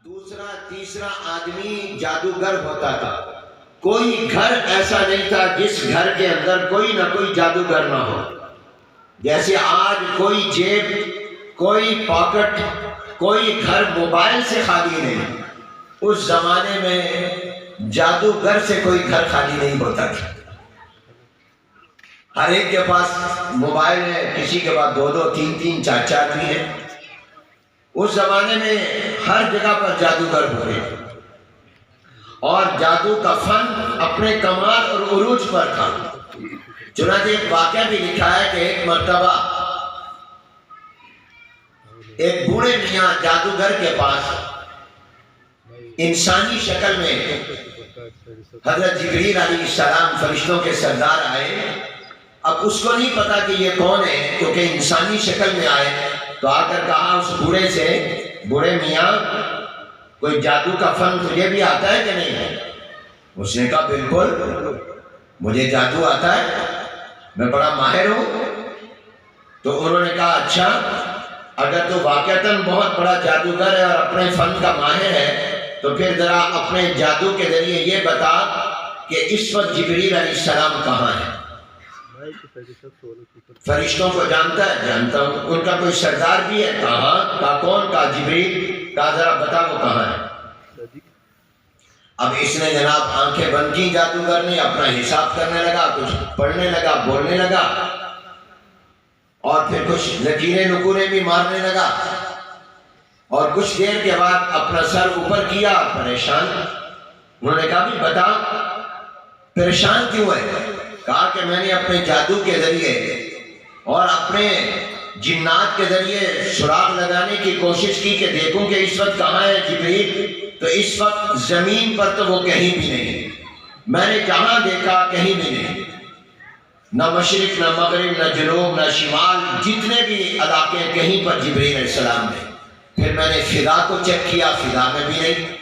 دوسرا تیسرا آدمی جادوگر ہوتا تھا. کوئی گھر ایسا نہیں تھا جس گھر کے اندر کوئی نہ کوئی جادوگر نہ ہو. جیسے آج کوئی جیب، کوئی پاکٹ، کوئی گھر موبائل سے خالی نہیں، اس زمانے میں جادوگر سے کوئی گھر خالی نہیں ہوتا تھا. ہر ایک کے پاس موبائل ہے، کسی کے پاس 2 3 3 4 4 بھی ہے. اس زمانے میں ہر جگہ پر جادوگر ہوئے اور جادو کا فن اپنے کمال اور عروج پر تھا. چنانچہ ایک واقعہ بھی لکھا ہے کہ ایک مرتبہ ایک بوڑھے میاں جادوگر کے پاس انسانی شکل میں حضرت جبریل علیہ السلام فرشتوں کے سردار آئے. اب اس کو نہیں پتا کہ یہ کون ہے، کیونکہ انسانی شکل میں آئے. تو آ کر کہا اس بوڑھے سے، بوڑھے میاں کوئی جادو کا فن تجھے بھی آتا ہے کہ نہیں؟ اس نے کہا بالکل مجھے جادو آتا ہے، میں بڑا ماہر ہوں. تو انہوں نے کہا اچھا، اگر تو واقعتاً بہت بڑا جادوگر ہے اور اپنے فن کا ماہر ہے تو پھر ذرا اپنے جادو کے ذریعے یہ بتا کہ اس وقت جبریل علیہ السلام کہاں ہے. فرشتوں کو جانتا ہے؟ جانتا ہوں. ان کا کوئی سردار بھی ہے؟ کہاں؟ کا کون؟ کا جبریل. کا ذرا بتا وہ کہاں ہے. اب اس نے جناب آنکھیں بند کی جادوگر نے، اپنا حساب کرنے لگا، کچھ پڑھنے لگا، بولنے لگا اور پھر کچھ لکیریں نکوریں بھی مارنے لگا اور کچھ دیر کے بعد اپنا سر اوپر کیا، پریشان. انہوں نے کہا بھی بتا پریشان کیوں ہے؟ کہا کہ میں نے اپنے جادو کے ذریعے اور اپنے جنات کے ذریعے سراغ لگانے کی کوشش کی کہ دیکھوں کہ اس وقت کہاں ہے جبریل. تو اس وقت زمین پر تو وہ کہیں بھی نہیں. میں نے جہاں دیکھا کہیں بھی نہیں، نہ مشرق نہ مغرب نہ جنوب نہ شمال، جتنے بھی علاقے کہیں پر جبریل علیہ السلام نہیں. پھر میں نے فضا کو چیک کیا، فضا میں بھی نہیں.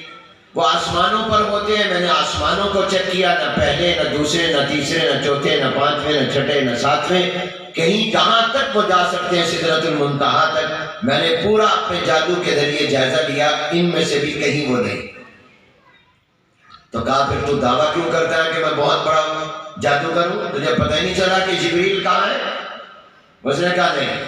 وہ آسمانوں پر ہوتے ہیں، میں نے آسمانوں کو چیک کیا، نہ پہلے نہ دوسرے نہ تیسرے نہ چوتھے نہ پانچویں نہ چھٹے نہ ساتویں، کہیں جہاں تک وہ جا سکتے ہیں سدرۃ المنتہا تک میں نے پورا اپنے جادو کے ذریعے جائزہ لیا، ان میں سے بھی کہیں وہ نہیں. تو کہا پھر تو دعویٰ کیوں کرتا ہے کہ میں بہت بڑا جادوگر ہوں؟ تجھے پتہ ہی نہیں چلا کہ جبریل کہاں ہے؟ اس نے کہا نہیں،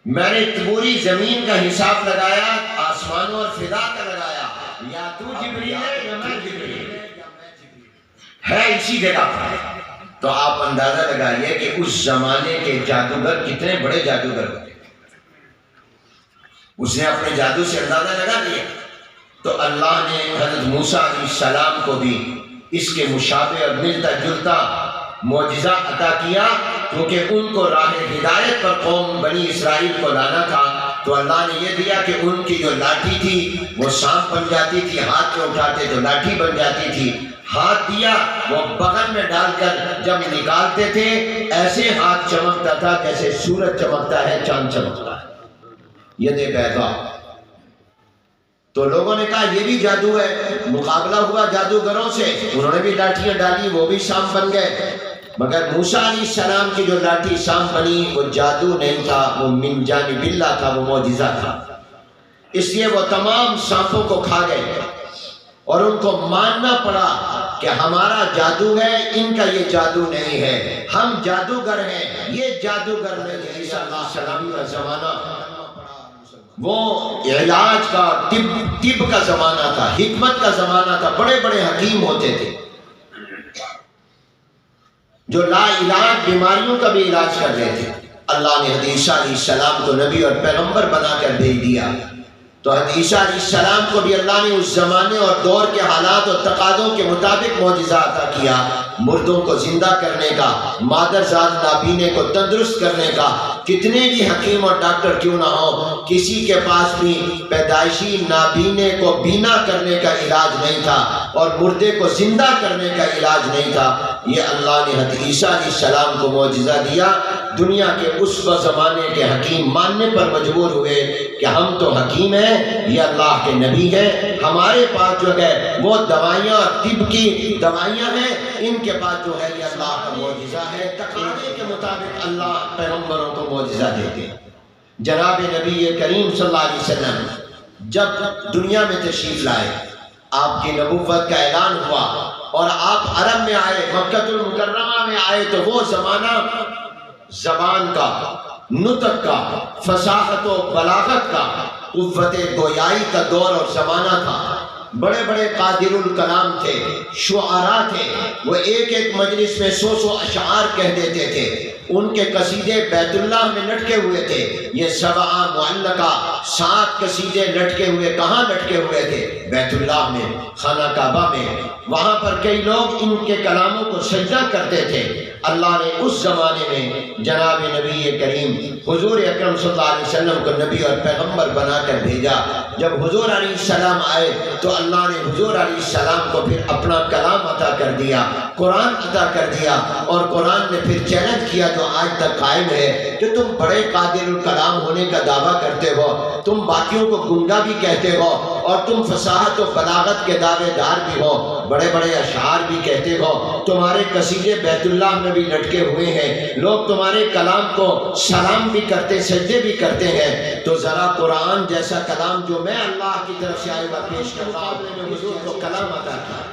میں نے پوری زمین کا حساب لگایا، آسمانوں اور فضا کا لگایا، یا تو جبریل ہے یا میں جبریل ہے اسی جگہ پر. تو آپ اندازہ لگائیے کہ اس زمانے کے جادوگر کتنے بڑے جادوگر ہوتے. اس نے اپنے جادو سے اندازہ لگا دیا. تو اللہ نے حضرت موسیٰ علیہ السلام کو بھی اس کے مشابہ اور ملتا جلتا معجزہ عطا کیا، کیونکہ ان کو راہ ہدایت پر قوم بنی اسرائیل کو لانا تھا. تو اللہ نے یہ دیا کہ ان کی جو لاٹھی تھی وہ سانپ بن جاتی تھی، ہاتھ میں اٹھاتے تو لاٹھی بن جاتی تھی. ہاتھ دیا وہ بغل میں ڈال کر جب نکالتے تھے ایسے ہاتھ چمکتا تھا جیسے سورج چمکتا ہے، چاند چمکتا ہے. ید بیضا. تو لوگوں نے کہا یہ بھی جادو ہے. مقابلہ ہوا جادوگروں سے، انہوں نے بھی لاٹھیاں ڈالی، وہ بھی سانپ بن گئے. مگر موسیٰ علیہ السلام کی جو لاٹھی سانپ بنی وہ جادو نہیں تھا، وہ من جانب اللہ تھا، وہ معجزہ تھا. اس لیے وہ تمام سانپوں کو کھا گئے اور ان کو ماننا پڑا کہ ہمارا جادو ہے، ان کا یہ جادو نہیں ہے، ہم جادوگر ہیں، یہ جادوگر نہیں ہے. عیسیٰ علیہ السلام کا زمانہ وہ علاج کا طب کا زمانہ تھا، حکمت کا زمانہ تھا. بڑے بڑے حکیم ہوتے تھے جو لا علاج بیماریوں کا بھی علاج کر رہے تھے. اللہ نے حضرت عیسیٰ علیہ السلام کو نبی اور پیغمبر بنا کر بھیج دیا. تو حضرت عیسیٰ علیہ السلام کو بھی اللہ نے اس زمانے اور دور کے حالات اور تقاضوں کے مطابق معجزہ عطا کیا. مردوں کو زندہ کرنے کا، مادرزاد نابینے کو تندرست کرنے کا. کتنے بھی حکیم اور ڈاکٹر کیوں نہ ہو، کسی کے پاس بھی پیدائشی نابینے کو بینا کرنے کا علاج نہیں تھا اور مردے کو زندہ کرنے کا علاج نہیں تھا. یہ اللہ نے حضرت عیسیٰ علیہ السلام کو معجزہ دیا. دنیا کے اس زمانے کے حکیم ماننے پر مجبور ہوئے کہ ہم تو حکیم ہیں، یہ اللہ کے نبی ہیں، ہمارے پاس جو ہے وہ دوائیاں، طب کی دوائیاں ہیں، ان کے پاس جو ہے یہ اللہ کا معجزہ ہے. تقاضے کے مطابق اللہ پیغمبروں کو معجزہ دیتے ہیں. جناب نبی کریم صلی اللہ علیہ وسلم جب دنیا میں تشریف لائے، آپ کی نبوت کا اعلان ہوا اور آپ عرب میں آئے، مکہ المکرمہ میں آئے، تو وہ زمانہ زبان کا، نطق کا، فصاحت و بلاغت کا، قوت گویائی کا دور اور زمانہ تھا۔ بڑے بڑے قادر الکلام تھے، شعراء تھے، وہ ایک ایک مجلس میں 100 اشعار کہہ دیتے تھے۔ ان کے قصیدے بیت اللہ میں لٹکے ہوئے تھے۔ یہ 7 معلقہ 7 قصیدے لٹکے ہوئے، کہاں لٹکے ہوئے تھے؟ بیت اللہ میں، خانہ کعبہ میں۔ وہاں پر کئی لوگ ان کے کلاموں کو سجدہ کرتے تھے۔ اللہ نے اس زمانے میں جناب نبی کریم حضور اکرم صلی اللہ علیہ وسلم کو نبی اور پیغمبر بنا کر بھیجا۔ جب حضور علیہ السلام آئے تو اللہ نے حضور علیہ السلام کو پھر اپنا کلام عطا کر دیا، قرآن عطا کر دیا، اور قرآن نے پھر چیلنج کیا جو آج تک قائم ہے کہ تم بڑے قادر الکلام ہونے کا دعویٰ کرتے ہو، تم باقیوں کو گنگا بھی کہتے ہو، اور تم فصاحت و بلاغت کے دعوے دار بھی ہو، بڑے بڑے اشعار بھی کہتے ہو، تمہارے قصیدے بیت اللہ میں بھی لٹکے ہوئے ہیں، لوگ تمہارے کلام کو سلام بھی کرتے، سجدے بھی کرتے ہیں، تو ذرا قرآن جیسا کلام جو میں اللہ کی طرف سے آئے ہوا پیش کر رہا ہوں، نے حضور کو کلام عطا کیا۔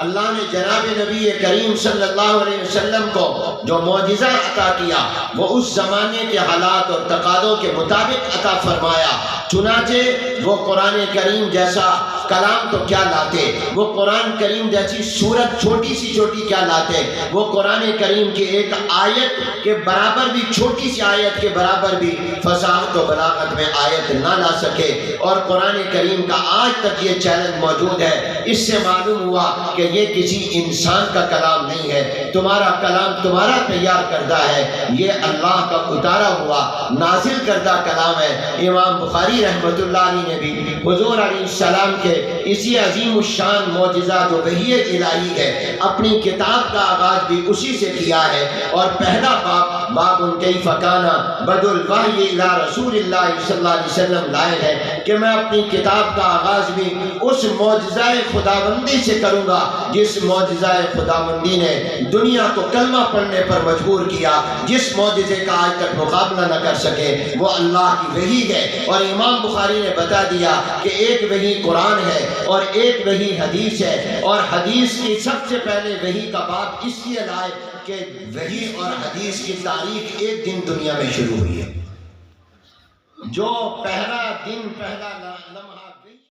اللہ نے جناب نبی کریم صلی اللہ علیہ وسلم کو جو معجزہ عطا کیا وہ اس زمانے کے حالات اور تقاضوں کے مطابق عطا فرمایا۔ چنانچہ وہ قرآن کریم جیسا کلام تو کیا لاتے، وہ قرآن کریم جیسی سورت چھوٹی سی چھوٹی کیا لاتے، وہ قرآن کریم کی ایک آیت کے برابر بھی، چھوٹی سی آیت کے برابر بھی فصاحت و بلاغت میں آیت نہ لا سکے۔ اور قرآن کریم کا آج تک یہ چیلنج موجود ہے۔ اس سے معلوم ہوا کہ یہ کسی انسان کا کلام نہیں ہے، تمہارا کلام تمہارا تیار کردہ ہے، یہ اللہ کا اتارا ہوا نازل کردہ کلام ہے۔ امام بخاری رحمۃ اللہ علیہ نے بھی حضور علیہ السلام کے اسی عظیم الشان معجزہ جو وحی الہی ہے، اپنی کتاب کا آغاز بھی اسی سے کیا ہے، اور پہلا باب کیف کان بدء الوحی الی رسول اللہ صلی اللہ علیہ وسلم لائے ہے کہ میں اپنی کتاب کا آغاز بھی اس معجزہ خداوندی سے کروں گا جس معجزہ خداوندی نے دنیا کو کلمہ پڑھنے پر مجبور کیا، جس معجزے کا آج تک مقابلہ نہ کر سکے، وہ اللہ کی وحی ہے۔ اور امام بخاری نے بتا دیا کہ ایک وحی قرآن ہے اور ایک وحی حدیث ہے، اور حدیث کی سب سے پہلے وحی کا باب اس لیے لائے کہ وحی اور حدیث کی تاریخ ایک دن دنیا میں شروع ہوئی ہے، جو پہلا دن، پہلا لمحہ